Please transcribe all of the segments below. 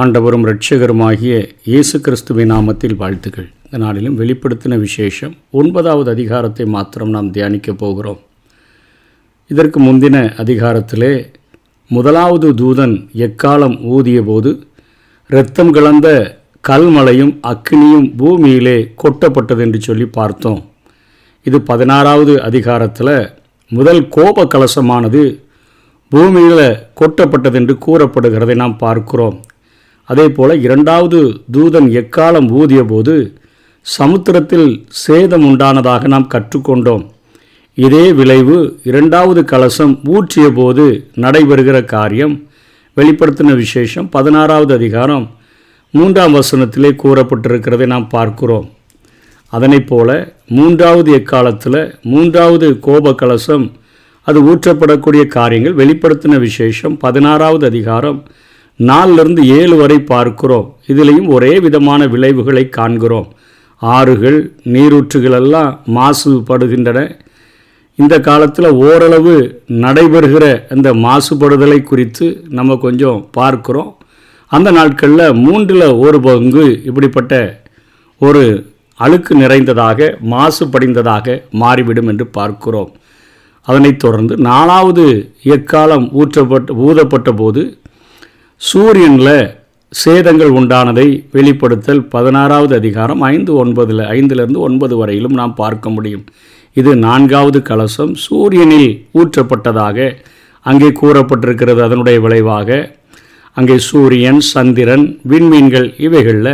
ஆண்டவரும் இரட்சகருமாகிய இயேசு கிறிஸ்துவின் நாமத்தில் வாழ்த்துக்கள். இந்த நாளிலும் வெளிப்படுத்தின விசேஷம் 9வது அதிகாரத்தை மாத்திரம் நாம் தியானிக்கப் போகிறோம். இதற்கு முந்தின அதிகாரத்திலே முதலாவது தூதன் எக்காலம் ஊதிய போது இரத்தம் கலந்த கல்மழையும் அக்கினியும் பூமியிலே கொட்டப்பட்டது என்று சொல்லி பார்த்தோம். இது 16வது அதிகாரத்தில் முதல் கோப கலசமானது பூமியில் கொட்டப்பட்டது என்று கூறப்படுகிறதை நாம் பார்க்கிறோம். அதே போல் 2வது தூதன் எக்காலம் ஊதிய போது சமுத்திரத்தில் சேதம் உண்டானதாக நாம் கற்றுக்கொண்டோம். இதே விளைவு 2வது கலசம் ஊற்றிய போது நடைபெறுகிற காரியம் வெளிப்படுத்தின விசேஷம் 16வது அதிகாரம் 3ஆம் வசனத்திலே கூறப்பட்டிருக்கிறதை நாம் பார்க்கிறோம். அதனைப் போல 3வது எக்காலத்தில் 3வது கோப கலசம் அது ஊற்றப்படக்கூடிய காரியங்கள் வெளிப்படுத்தின விசேஷம் 16வது அதிகாரம் 4 7 வரை பார்க்கிறோம். இதிலையும் ஒரே விதமான விளைவுகளை காண்கிறோம். ஆறுகள் நீரூற்றுகள் எல்லாம் மாசுபடுகின்றன. இந்த காலத்தில் ஓரளவு நடைபெறுகிற இந்த மாசுபடுதலை குறித்து நம்ம கொஞ்சம் பார்க்கிறோம். அந்த நாட்களில் 1/3 பங்கு இப்படிப்பட்ட ஒரு அழுக்கு நிறைந்ததாக மாசுபடிந்ததாக மாறிவிடும் என்று பார்க்கிறோம். அதனைத் தொடர்ந்து 4வது எக்காலம் ஊதப்பட்ட போது சூரியனில் சேதங்கள் உண்டானதை வெளிப்படுத்தல் 16வது அதிகாரம் 5-9 5 வரையிலும் நாம் பார்க்க முடியும். இது 4வது கலசம் சூரியனில் ஊற்றப்பட்டதாக அங்கே கூறப்பட்டிருக்கிறது. அதனுடைய விளைவாக அங்கே சூரியன், சந்திரன், விண்மீன்கள் இவைகளில்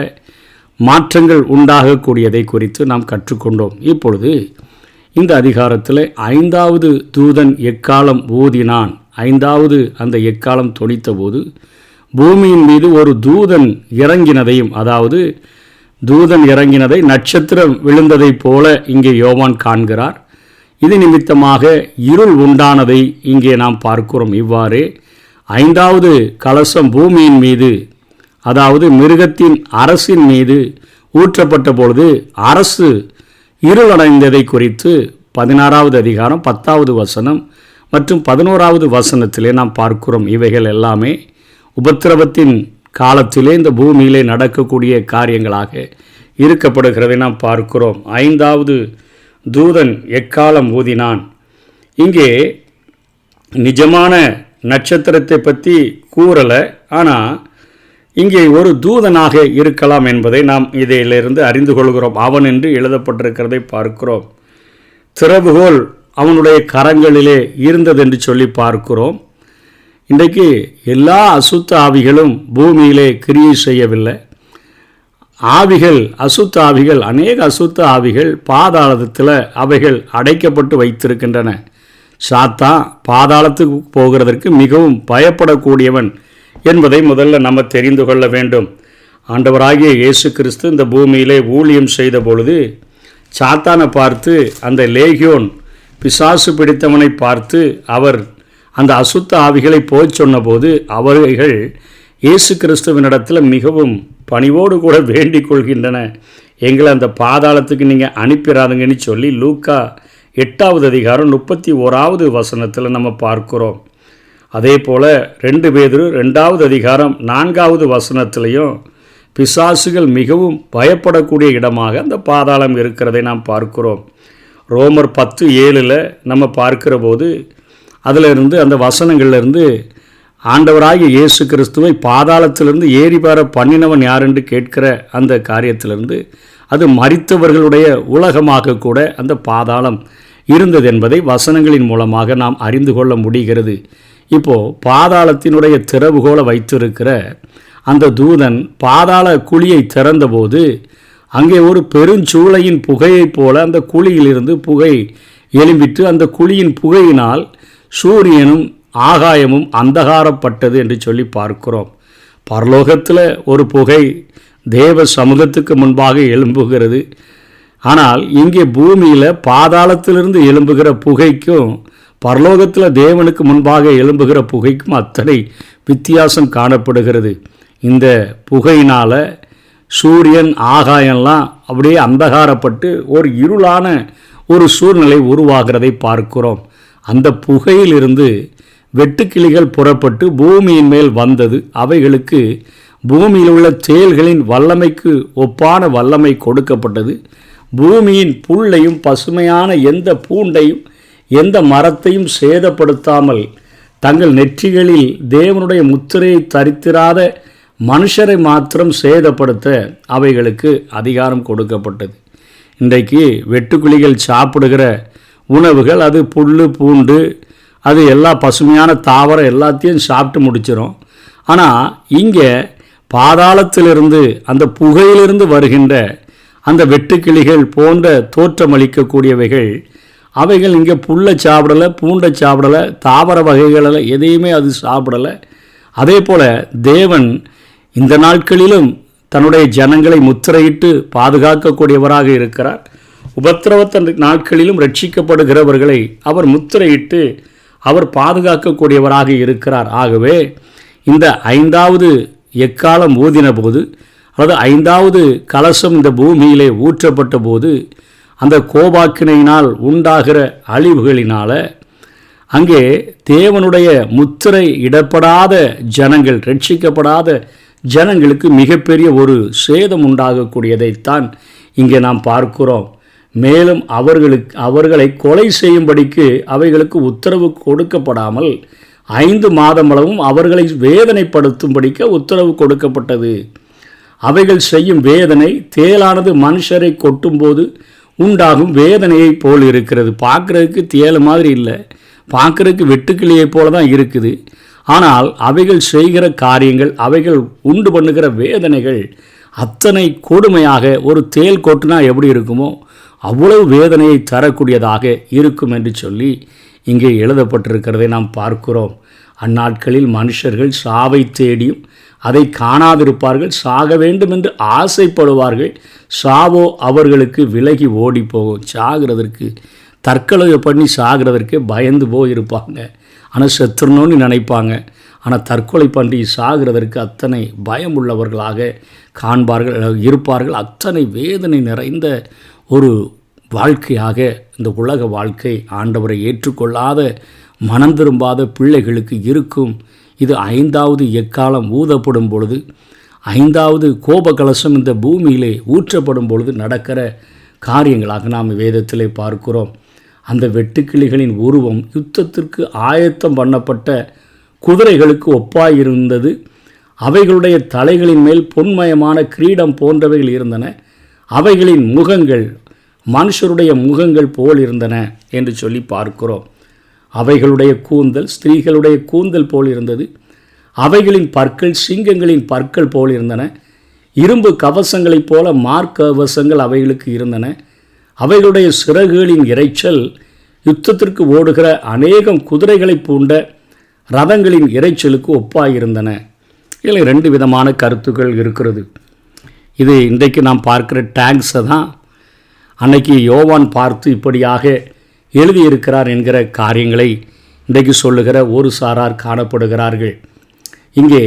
மாற்றங்கள் உண்டாகக்கூடியதை குறித்து நாம் கற்றுக்கொண்டோம். இப்பொழுது இந்த அதிகாரத்தில் 5வது தூதன் எக்காலம் ஊதினான். 5வது அந்த எக்காலம் தொனித்த போது பூமியின் மீது ஒரு தூதன் இறங்கினதையும், அதாவது தூதன் இறங்கினதை நட்சத்திரம் விழுந்ததைப் போல இங்கே யோவான் காண்கிறார். இது நிமித்தமாக இருள் உண்டானதை இங்கே நாம் பார்க்கிறோம். இவ்வாறு 5வது கலசம் பூமியின் மீது, அதாவது மிருகத்தின் அரசின் மீது ஊற்றப்பட்ட பொழுது அரசு இருளடைந்ததை குறித்து 16வது அதிகாரம் 10வது வசனம் மற்றும் 11வது வசனத்திலே நாம் பார்க்கிறோம். இவைகள் எல்லாமே உபத்திரவத்தின் காலத்திலே இந்த பூமியிலே நடக்கக்கூடிய காரியங்களாக இருக்கப்படுகிறதை நாம் பார்க்கிறோம். 5வது தூதன் எக்காலம் ஊதினான். இங்கே நிஜமான நட்சத்திரத்தை பற்றி கூறலை, ஆனால் இங்கே ஒரு தூதனாக இருக்கலாம் என்பதை நாம் இதிலிருந்து அறிந்து கொள்கிறோம். அவன் என்று எழுதப்பட்டிருக்கிறதை பார்க்கிறோம். திறவுகோல் அவனுடைய கரங்களிலே இருந்ததென்று சொல்லி பார்க்கிறோம். இன்றைக்கு எல்லா அசுத்த ஆவிகளும் பூமியிலே கிரியை செய்யவில்லை. அசுத்த ஆவிகள், அநேக அசுத்த ஆவிகள் பாதாளத்தில் அவைகள் அடைக்கப்பட்டு வைத்திருக்கின்றன. சாத்தான் பாதாளத்துக்கு போகிறதற்கு மிகவும் பயப்படக்கூடியவன் என்பதை முதல்ல நம்ம தெரிந்து கொள்ள வேண்டும். ஆண்டவராகிய இயேசு கிறிஸ்து இந்த பூமியிலே ஊழியம் செய்த பொழுது சாத்தானை பார்த்து, அந்த லேகியோன் பிசாசு பிடித்தவனை பார்த்து அவர் அந்த அசுத்த ஆவிகளை போய் சொன்னபோது அவர்கள் இயேசு கிறிஸ்துவினிடத்தில் மிகவும் பணிவோடு கூட வேண்டிக் கொள்கின்றன, எங்களை அந்த பாதாளத்துக்கு நீங்கள் அனுப்பிடாதுங்கன்னு சொல்லி லூக்கா 8வது அதிகாரம் 31வது வசனத்தில் நம்ம பார்க்கிறோம். அதே போல் 2 பேதுரு 2வது அதிகாரம் 4வது வசனத்திலையும் பிசாசுகள் மிகவும் பயப்படக்கூடிய இடமாக அந்த பாதாளம் இருக்கிறதை நாம் பார்க்கிறோம். ரோமர் 10:7 நம்ம பார்க்கிற போது அதிலிருந்து அந்த வசனங்கள்லேருந்து ஆண்டவராகிய இயேசு கிறிஸ்துவை பாதாளத்திலிருந்து ஏறி பெற பண்ணினவன் யார் என்று கேட்கிற அந்த காரியத்திலிருந்து அது மரித்தவர்களுடைய உலகமாக கூட அந்த பாதாளம் இருந்தது என்பதை வசனங்களின் மூலமாக நாம் அறிந்து கொள்ள முடிகிறது. இப்போது பாதாளத்தினுடைய திறவுகோலை வைத்திருக்கிற அந்த தூதன் பாதாள குழியை திறந்தபோது அங்கே ஒரு பெருஞ்சூளையின் புகையைப் போல அந்த குழியிலிருந்து புகை எழும்பிட்டு அந்த குழியின் புகையினால் சூரியனும் ஆகாயமும் அந்தகாரப்பட்டது என்று சொல்லி பார்க்கிறோம். பரலோகத்தில் ஒரு புகை தேவ சமூகத்துக்கு முன்பாக எழும்புகிறது. ஆனால் இங்கே பூமியில் பாதாளத்திலிருந்து எழும்புகிற புகைக்கும் பரலோகத்தில் தேவனுக்கு முன்பாக எழும்புகிற புகைக்கும் அத்தனை வித்தியாசம் காணப்படுகிறது. இந்த புகையினால் சூரியன் ஆகாயம்லாம் அப்படியே அந்தகாரப்பட்டு ஒரு இருளான ஒரு சூழ்நிலை உருவாகிறதை பார்க்கிறோம். அந்த புகையிலிருந்து வெட்டுக்கிளிகள் புறப்பட்டு பூமியின் மேல் வந்தது. அவைகளுக்கு பூமியில் உள்ள தேள்களின் வல்லமைக்கு ஒப்பான வல்லமை கொடுக்கப்பட்டது. பூமியின் புல்லையும் பசுமையான எந்த பூண்டையும் எந்த மரத்தையும் சேதப்படுத்தாமல் தங்கள் நெற்றிகளில் தேவனுடைய முத்திரையை தரித்திராத மனுஷரை மாத்திரம் சேதப்படுத்த அவைகளுக்கு அதிகாரம் கொடுக்கப்பட்டது. இன்றைக்கு வெட்டுக்கிளிகள் சாப்பிடுகிற உணவுகள் அது புல் பூண்டு அது எல்லா பசுமையான தாவரம் எல்லாத்தையும் சாப்பிட்டு முடிச்சிடும். ஆனால் இங்கே பாதாளத்திலிருந்து அந்த புகையிலிருந்து வருகின்ற அந்த வெட்டுக்கிளிகள் போன்ற தோற்றமளிக்கக்கூடியவைகள் அவைகள் இங்கே புல்லை சாப்பிடலை, பூண்டை சாப்பிடலை, தாவர வகைகளில் எதையுமே அது சாப்பிடலை. அதே போல் தேவன் இந்த நாட்களிலும் தன்னுடைய ஜனங்களை முத்திரையிட்டு பாதுகாக்கக்கூடியவராக இருக்கிறார். உபத்திரவத்த நாட்களிலும் ரட்சிக்கப்படுகிறவர்களை அவர் முத்திரையிட்டு அவர் பாதுகாக்கக்கூடியவராக இருக்கிறார். ஆகவே இந்த 5வது எக்காலம் ஊதின போது அல்லது 5வது கலசம் இந்த பூமியிலே ஊற்றப்பட்ட போது அந்த கோபாக்கினையினால் உண்டாகிற அழிவுகளினால் அங்கே தேவனுடைய முத்திரை இடப்படாத ஜனங்கள், ரட்சிக்கப்படாத ஜனங்களுக்கு மிகப்பெரிய ஒரு சேதம் உண்டாகக்கூடியதைத்தான் இங்கே நாம் பார்க்கிறோம். மேலும் அவர்களை கொலை செய்யும்படிக்கு அவைகளுக்கு உத்தரவு கொடுக்கப்படாமல் 5 மாதமளவும் அவர்களை வேதனைப்படுத்தும்படிக்க உத்தரவு கொடுக்கப்பட்டது. அவைகள் செய்யும் வேதனை தேளானது மனுஷரை கொட்டும்போது உண்டாகும் வேதனையை போல் இருக்கிறது. பார்க்குறதுக்கு தேள் மாதிரி இல்லை, பார்க்குறதுக்கு வெட்டுக்கிளியை போல தான் இருக்குது. ஆனால் அவைகள் செய்கிற காரியங்கள், அவைகள் உண்டு பண்ணுகிற வேதனைகள் அத்தனை கொடுமையாக, ஒரு தேள் கொட்டுனா எப்படி இருக்குமோ அவ்வளவு வேதனையை தரக்கூடியதாக இருக்கும் என்று சொல்லி இங்கே எழுதப்பட்டிருக்கிறதை நாம் பார்க்கிறோம். அந்நாட்களில் மனுஷர்கள் சாவை தேடியும் அதை காணாதிருப்பார்கள், சாக வேண்டும் என்று ஆசைப்படுவார்கள், சாவோ அவர்களுக்கு விலகி ஓடி போகும். சாகிறதற்கு தற்கொலை பண்ணி சாகிறதற்கே பயந்து போயிருப்பாங்க. ஆனால் செத்துறணும்னு நினைப்பாங்க. ஆனால் தற்கொலை பண்ணி சாகிறதற்கு அத்தனை பயம் உள்ளவர்களாக இருப்பார்கள். அத்தனை வேதனை நிறைந்த ஒரு வாழ்க்கையாக இந்த உலக வாழ்க்கை ஆண்டவரை ஏற்றுக்கொள்ளாத மனம் திரும்பாத பிள்ளைகளுக்கு இருக்கும். இது 5வது எக்காலம் ஊதப்படும் பொழுது, 5வது கோபகலசம் இந்த பூமியிலே ஊற்றப்படும் பொழுது நடக்கிற காரியங்களாக நாம் வேதத்திலே பார்க்கிறோம். அந்த வெட்டுக்கிளிகளின் உருவம் யுத்தத்திற்கு ஆயத்தம் பண்ணப்பட்ட குதிரைகளுக்கு ஒப்பாயிருந்தது. அவைகளுடைய தலைகளின் மேல் பொன்மயமான கிரீடம் போன்றவைகள் இருந்தன. அவைகளின் முகங்கள் மனுஷருடைய முகங்கள் போல் இருந்தன என்று சொல்லி பார்க்கிறோம். அவைகளுடைய கூந்தல் ஸ்திரீகளுடைய கூந்தல் போல் இருந்தது. அவைகளின் பற்கள் சிங்கங்களின் பற்கள் போல் இருந்தன. இரும்பு கவசங்களைப் போல மார்க்கவசங்கள் அவைகளுக்கு இருந்தன. அவைகளுடைய சிறகுகளின் இரைச்சல் யுத்தத்திற்கு ஓடுகிற அநேகம் குதிரைகளை பூண்ட ரதங்களின் இரைச்சலுக்கு ஒப்பாயிருந்தன. இதில் 2 விதமான கருத்துக்கள் இருக்கிறது. இது இன்றைக்கு நாம் பார்க்குற டேங்க்ஸை தான் அன்னைக்கு யோவான் பார்த்து இப்படியாக எழுதியிருக்கிறார் என்கிற காரியங்களை இன்றைக்கு சொல்லுகிற ஒரு சாரார் காணப்படுகிறார்கள். இங்கே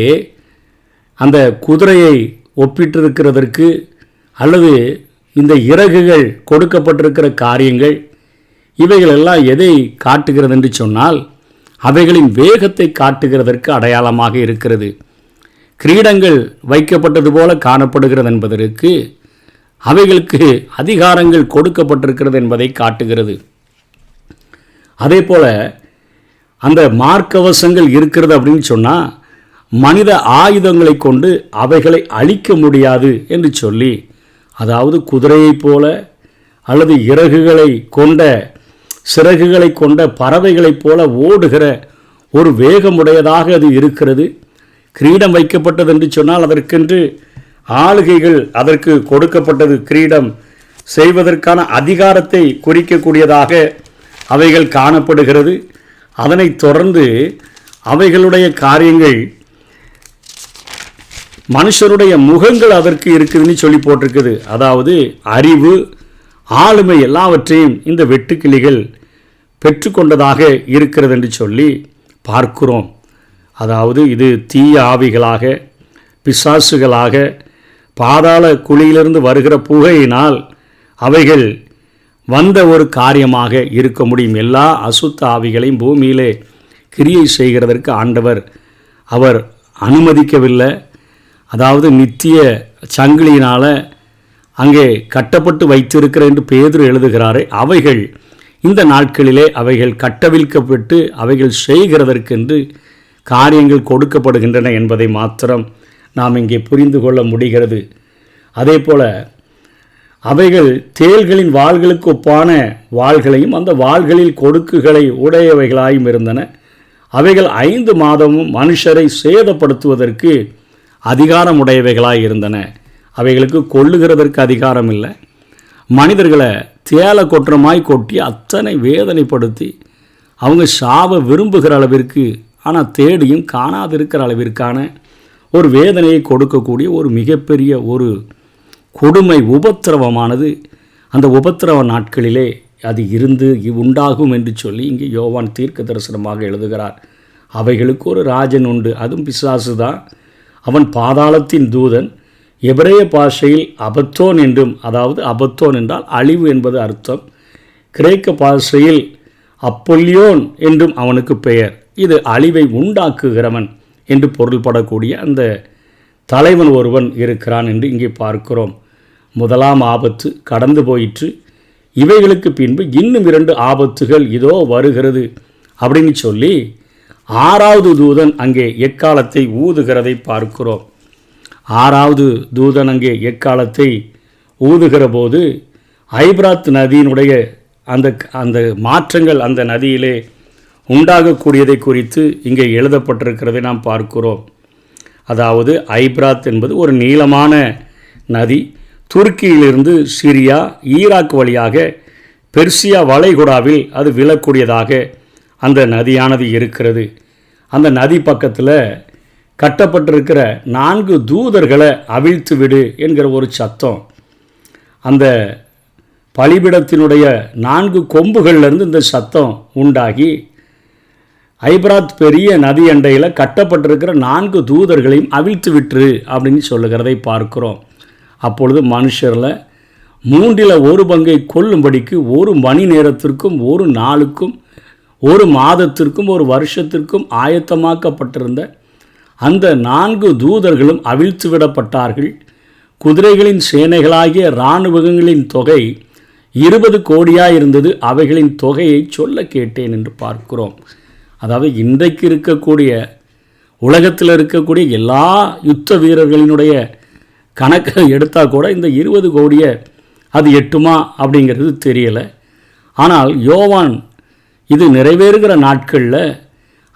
அந்த குதிரையை ஒப்பிட்டிருக்கிறதற்கு அல்லது இந்த இறகுகள் கொடுக்கப்பட்டிருக்கிற காரியங்கள் இவைகள் எல்லாம் எதை காட்டுகிறது என்று சொன்னால் அவைகளின் வேகத்தை காட்டுகிறதற்கு அடையாளமாக இருக்கிறது. கிரீடங்கள் வைக்கப்பட்டது போல காணப்படுகிறது என்பதற்கு அவைகளுக்கு அதிகாரங்கள் கொடுக்கப்பட்டிருக்கிறது என்பதை காட்டுகிறது. அதே போல் அந்த மார்க்கவசங்கள் இருக்கிறது அப்படின்னு சொன்னால் மனித ஆயுதங்களை கொண்டு அவைகளை அழிக்க முடியாது என்று சொல்லி, அதாவது குதிரையைப் போல அல்லது இறகுகளை கொண்ட சிறகுகளை கொண்ட பறவைகளைப் போல ஓடுகிற ஒரு வேகமுடையதாக அது இருக்கிறது. கிரீடம் வைக்கப்பட்டது என்று சொன்னால் அதற்கென்று ஆளுகைகள் அதற்கு கொடுக்கப்பட்டது. கிரீடம் செய்வதற்கான அதிகாரத்தை குறிக்கக்கூடியதாக அவைகள் காணப்படுகிறது. அதனைத் தொடர்ந்து அவைகளுடைய காரியங்கள் மனுஷருடைய முகங்கள் அதற்கு இருக்குதுன்னு சொல்லி போட்டிருக்குது. அதாவது அறிவு, ஆளுமை எல்லாவற்றையும் இந்த வெட்டுக்கிளிகள் பெற்றுக்கொண்டதாக இருக்கிறது என்று சொல்லி பார்க்கிறோம். அதாவது இது தீய ஆவிகளாக, பிசாசுகளாக, பாதாள குழியிலிருந்து வருகிற புகையினால் அவைகள் வந்த ஒரு காரியமாக இருக்க முடியும். எல்லா அசுத்த ஆவிகளையும் பூமியிலே கிரியை செய்கிறதற்கு ஆண்டவர் அவர் அனுமதிக்கவில்லை. அதாவது நித்திய சங்கிலியினால் அங்கே கட்டப்பட்டு வைத்திருக்கிற என்று பேதுரு எழுதுகிறாரே, அவைகள் இந்த நாட்களிலே அவைகள் கட்டவிழ்க்கப்பட்டு அவைகள் செய்கிறதற்கென்று காரியங்கள் கொடுக்கப்படுகின்றன என்பதை மாத்திரம் நாம் இங்கே புரிந்து கொள்ள முடிகிறது. அதே போல் அவைகள் தேள்களின் வாள்களுக்கு ஒப்பான வாள்களையும் அந்த வாள்களில் கொடுக்குகளை உடையவைகளாயும் இருந்தன. அவைகள் 5 மாதமும் மனுஷரை சேதப்படுத்துவதற்கு அதிகாரம் உடையவைகளாய் இருந்தன. அவைகளுக்கு கொல்லுகிறதற்கு அதிகாரம் இல்லை. மனிதர்களை தேலை கொற்றமாய் கொட்டி அத்தனை வேதனைப்படுத்தி அவங்க சாவ விரும்புகிற அளவிற்கு, ஆனால் தேடியும் காணாதிருக்கிற அளவிற்கான ஒரு வேதனையை கொடுக்கக்கூடிய ஒரு மிகப்பெரிய ஒரு கொடுமை உபத்திரவமானது அந்த உபத்திரவ நாட்களிலே அது இருந்து உண்டாகும் என்று சொல்லி இங்கே யோவான் தீர்க்க தரிசனமாக எழுதுகிறார். அவைகளுக்கு ஒரு ராஜன் உண்டு, அதுவும் பிசாசு தான். அவன் பாதாளத்தின் தூதன். எபிரேய பாஷையில் அபத்தோன் என்றும், அதாவது அபத்தோன் என்றால் அழிவு என்பது அர்த்தம். கிரேக்க பாஷையில் அப்பொல்லியோன் என்றும் அவனுக்கு பெயர். இது அழிவை உண்டாக்குகிறவன் என்று பொருள்படக்கூடிய அந்த தலைவன் ஒருவன் இருக்கிறான் என்று இங்கே பார்க்கிறோம். முதலாம் ஆபத்து கடந்து போயிற்று, இவைகளுக்கு பின்பு இன்னும் 2 ஆபத்துகள் இதோ வருகிறது அப்படின்னு சொல்லி 6வது தூதன் அங்கே எக்காலத்தை ஊதுகிறதை பார்க்கிறோம். 6வது தூதன் அங்கே எக்காலத்தை ஊதுகிற போது ஐபிராத் நதியினுடைய அந்த மாற்றங்கள் அந்த நதியிலே உண்டாகக்கூடியதை குறித்து இங்கே எழுதப்பட்டிருக்கிறதை நாம் பார்க்கிறோம். அதாவது ஐபிராத் என்பது ஒரு நீளமான நதி. துருக்கியிலிருந்து சிரியா, ஈராக் வழியாக பெர்சியா வளைகுடாவில் அது விழக்கூடியதாக அந்த நதியானது இருக்கிறது. அந்த நதி பக்கத்தில் கட்டப்பட்டிருக்கிற 4 தூதர்களை அவிழ்த்து விடு என்கிற ஒரு சத்தம். அந்த பலிபிடத்தினுடைய 4 கொம்புகளிலிருந்து இந்த சத்தம் உண்டாகி ஐபிராத் பெரிய நதி அண்டையில் கட்டப்பட்டிருக்கிற 4 தூதர்களையும் அவிழ்த்து விட்டுரு அப்படின்னு சொல்லுகிறதை பார்க்கிறோம். அப்பொழுது மனுஷரில் 1/3 பங்கை கொல்லும்படிக்கு 1 மணி நேரத்திற்கும் 1 நாளுக்கும் 1 மாதத்திற்கும் 1 வருஷத்திற்கும் ஆயத்தமாக்கப்பட்டிருந்த அந்த 4 தூதர்களும் அவிழ்த்து விடப்பட்டார்கள். குதிரைகளின் சேனைகளாகிய இராணுவங்களின் தொகை 20 கோடியாக இருந்தது. அவைகளின் தொகையை சொல்ல கேட்டேன் என்று பார்க்கிறோம். அதாவது இன்றைக்கு இருக்கக்கூடிய உலகத்தில் இருக்கக்கூடிய எல்லா யுத்த வீரர்களினுடைய கணக்கை எடுத்தால் கூட இந்த 20 கோடியை அது எட்டுமா அப்படிங்கிறது தெரியலை. ஆனால் யோவான் இது நிறைவேறுகிற நாட்களில்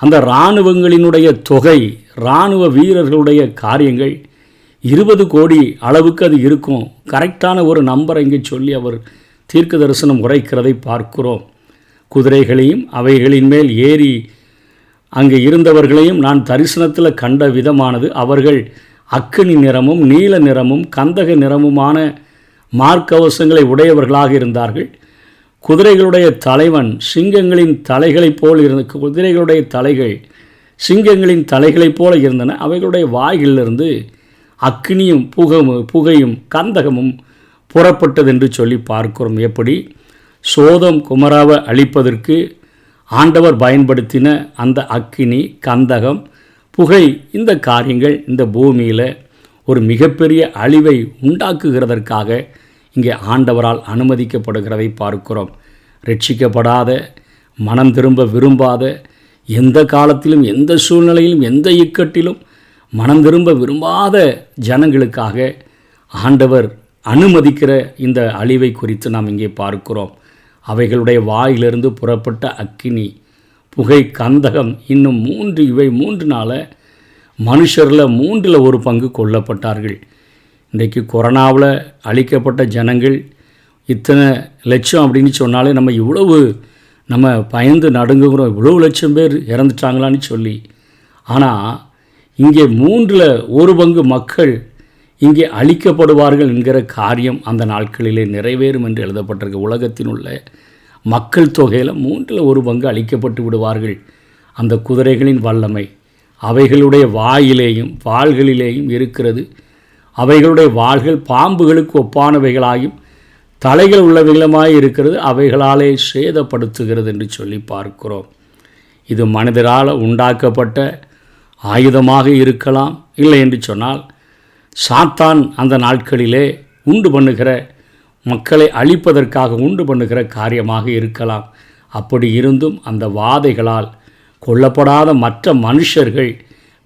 அந்த இராணுவங்களினுடைய தொகை, இராணுவ வீரர்களுடைய காரியங்கள் 20 கோடி அளவுக்கு அது இருக்கும். கரெக்டான ஒரு நம்பரை இங்கே சொல்லி அவர் தீர்க்க தரிசனம் உரைக்கிறதை பார்க்கிறோம். குதிரைகளையும் அவைகளின் மேல் ஏறி அங்கே இருந்தவர்களையும் நான் தரிசனத்தில் கண்ட விதமானது, அவர்கள் அக்கினி நிறமும் நீல நிறமும் கந்தக நிறமுமான மார்க்கவசங்களை உடையவர்களாக இருந்தார்கள். குதிரைகளுடைய தலைவன் சிங்கங்களின் தலைகளைப் போல் இருந்த குதிரைகளுடைய தலைகள் சிங்கங்களின் தலைகளைப் போல இருந்தன. அவைகளுடைய வாயிலிருந்து அக்கினியும் புகையும் கந்தகமும் புறப்பட்டது என்று சொல்லி பார்க்கிறோம். எப்படி சோதம் குமராவை அழிப்பதற்கு ஆண்டவர் பயன்படுத்தின அந்த அக்கினி, கந்தகம், புகை, இந்த காரியங்கள் இந்த பூமியில் ஒரு மிகப்பெரிய அழிவை உண்டாக்குகிறதற்காக இங்கே ஆண்டவரால் அனுமதிக்கப்படுகிறதை பார்க்கிறோம். ரட்சிக்கப்படாத, மனம் திரும்ப விரும்பாத, எந்த காலத்திலும் எந்த சூழ்நிலையிலும் எந்த இக்கட்டிலும் மனம் திரும்ப விரும்பாத ஜனங்களுக்காக ஆண்டவர் அனுமதிக்கிற இந்த அழிவை குறித்து நாம் இங்கே பார்க்கிறோம். அவைகளுடைய வாயிலிருந்து புறப்பட்ட அக்கினி, புகை, கந்தகம், இன்னும் இவை 3 மனுஷரில் 1/3 பங்கு கொல்லப்பட்டார்கள். இன்றைக்கு கொரோனாவில் அழிக்கப்பட்ட ஜனங்கள் இத்தனை லட்சம் அப்படின்னு சொன்னாலே நம்ம பயந்து நடுங்குகிறோம். இவ்வளோ லட்சம் பேர் இறந்துட்டாங்களான்னு சொல்லி. ஆனால் இங்கே 1/3 பங்கு மக்கள் இங்கே அழிக்கப்படுவார்கள் என்கிற காரியம் அந்த நாட்களிலே நிறைவேறும் என்று எழுதப்பட்டிருக்கு. உலகத்தில் உள்ள மக்கள் தொகையில் 1/3 பங்கு அழிக்கப்பட்டு விடுவார்கள். அந்த குதிரைகளின் வல்லமை அவைகளுடைய வாயிலேயும் வாள்களிலேயும் இருக்கிறது. அவைகளுடைய வாள்கள் பாம்புகளுக்கு ஒப்பானவைகளாயும் தலைகள் உள்ளவைகளுமாய் இருக்கிறது. அவைகளாலே சேதப்படுத்துகிறது என்று சொல்லி பார்க்கிறோம். இது மனிதரால் உண்டாக்கப்பட்ட ஆயுதமாக இருக்கலாம். இல்லை என்று சொன்னால் சாத்தான் அந்த நாட்களிலே உண்டு பண்ணுகிற, மக்களை அழிப்பதற்காக உண்டு பண்ணுகிற காரியமாக இருக்கலாம். அப்படி இருந்தும் அந்த வாதைகளால் கொல்லப்படாத மற்ற மனுஷர்கள்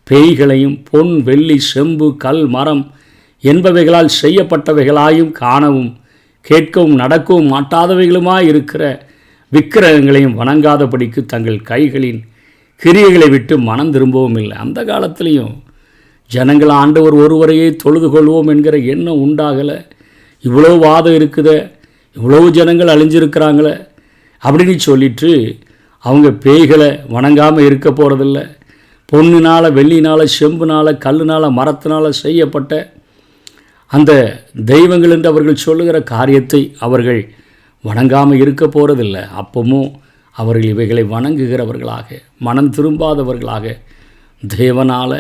பேய்களையும் பொன் வெள்ளி செம்பு கல் மரம் என்பவைகளால் செய்யப்பட்டவைகளாயும் காணவும் கேட்கவும் நடக்கவும் மாட்டாதவைகளுமாய் இருக்கிற விக்கிரகங்களையும் வணங்காதபடிக்கு தங்கள் கைகளின் கிரியைகளை விட்டு மனம் திரும்பவும் இல்லை. அந்த காலத்திலையும் ஜனங்கள் ஆண்டவர் ஒருவரையே தொழுது கொள்வோம் என்கிற எண்ணம் உண்டாகலை. இவ்வளோ வாதம் இருக்குதே, இவ்வளோ ஜனங்கள் அழிஞ்சிருக்கிறாங்களே அப்படின்னு சொல்லிட்டு அவங்க பேய்களை வணங்காமல் இருக்க போகிறதில்ல. பொன்னினால் வெள்ளினால் செம்புனால் கல்லுனால் மரத்தினால் செய்யப்பட்ட அந்த தெய்வங்கள் என்று அவர்கள் சொல்லுகிற காரியத்தை அவர்கள் வணங்காமல் இருக்க போகிறதில்லை. அப்பவும் அவர்கள் இவைகளை வணங்குகிறவர்களாக, மனம் திரும்பாதவர்களாக, தேவனால்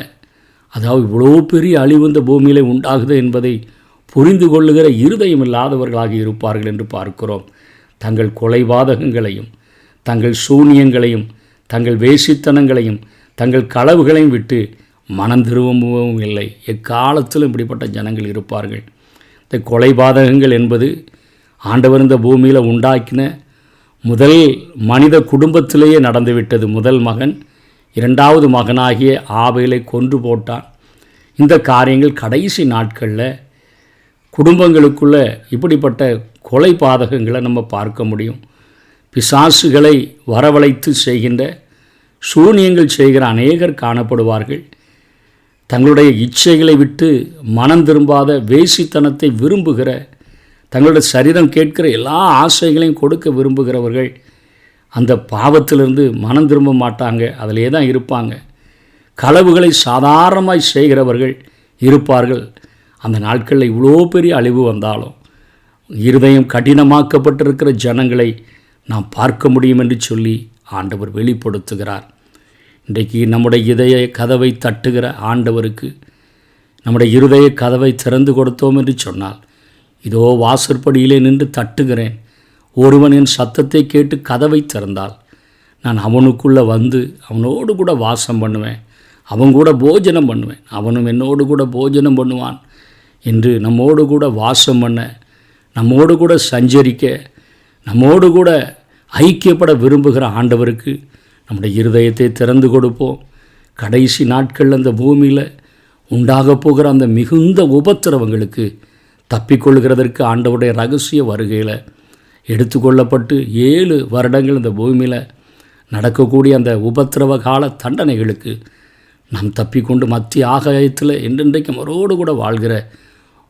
அதாவது இவ்வளோ பெரிய அழிவு இந்த பூமியிலே உண்டாகுது என்பதை புரிந்து கொள்ளுகிற இருதயம் இல்லாதவர்களாக இருப்பார்கள் என்று பார்க்கிறோம். தங்கள் கொலைபாதகங்களையும் தங்கள் சூனியங்களையும் தங்கள் வேசித்தனங்களையும் தங்கள் களவுகளையும் விட்டு மனம் திரும்பவும் இல்லை. எக்காலத்திலும் இப்படிப்பட்ட ஜனங்கள் இருப்பார்கள். இந்த கொலைபாதகங்கள் என்பது ஆண்டவர் இந்த பூமியில் உண்டாக்கின முதல் மனித குடும்பத்திலேயே நடந்துவிட்டது. முதல் மகன் இரண்டாவது மகனாகிய ஆபேலை கொன்று போட்டான். இந்த காரியங்கள் கடைசி நாட்களில் குடும்பங்களுக்குள்ள இப்படிப்பட்ட கொலை பாதகங்களை நம்ம பார்க்க முடியும். பிசாசுகளை வரவழைத்து செய்கின்ற சூனியங்கள் செய்கிற அநேகர் காணப்படுவார்கள். தங்களுடைய இச்சைகளை விட்டு மனம் திரும்பாத வேசித்தனத்தை விரும்புகிற, தங்களுடைய சரீரம் கேட்கிற எல்லா ஆசைகளையும் கொடுக்க விரும்புகிறவர்கள் அந்த பாவத்திலிருந்து மனம் திரும்ப மாட்டாங்க, அதிலே தான் இருப்பாங்க. களவுகளை சாதாரணமாய் செய்கிறவர்கள் இருப்பார்கள். அந்த நாட்களில் இவ்வளோ பெரிய அழிவு வந்தாலும் இருதயம் கடினமாக்கப்பட்டிருக்கிற ஜனங்களை நாம் பார்க்க முடியும் என்று சொல்லி ஆண்டவர் வெளிப்படுத்துகிறார். இன்றைக்கு நம்முடைய இதய கதவை தட்டுகிற ஆண்டவருக்கு நம்முடைய இருதய கதவை திறந்து கொடுத்தோம் என்று சொன்னால், இதோ வாசற்படியிலே நின்று தட்டுகிறேன், ஒருவன் என் சத்தத்தை கேட்டு கதவை திறந்தால் நான் அவனுக்குள்ளே வந்து அவனோடு கூட வாசம் பண்ணுவேன், அவன் கூட போஜனம் பண்ணுவேன், அவனும் என்னோடு கூட போஜனம் பண்ணுவான் என்று நம்மோடு கூட வாசம் பண்ண, நம்மோடு கூட சஞ்சரிக்க, நம்மோடு கூட ஐக்கியப்பட விரும்புகிற ஆண்டவருக்கு நம்முடைய இருதயத்தை திறந்து கொடுப்போம். கடைசி நாட்களில் அந்த பூமியில் உண்டாக போகிற அந்த மிகுந்த உபத்திரவங்களுக்கு தப்பிக்கொள்கிறதற்கு ஆண்டவருடைய ரகசிய வருகையில் எடுத்துக்கொள்ளப்பட்டு 7 வருடங்கள் இந்த பூமியில் நடக்கக்கூடிய அந்த உபத்திரவ கால தண்டனைகளுக்கு நாம் தப்பிக்கொண்டு மத்திய ஆகாயத்தில் என்றென்றைக்கும் அவரோடு கூட வாழ்கிற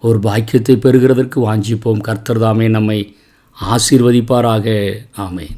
ஒரு பாக்கியத்தை பெறுகிறதற்கு வாஞ்சிப்போம். கர்த்தர் தாமே நம்மை ஆசீர்வதிப்பாராக. ஆமென்.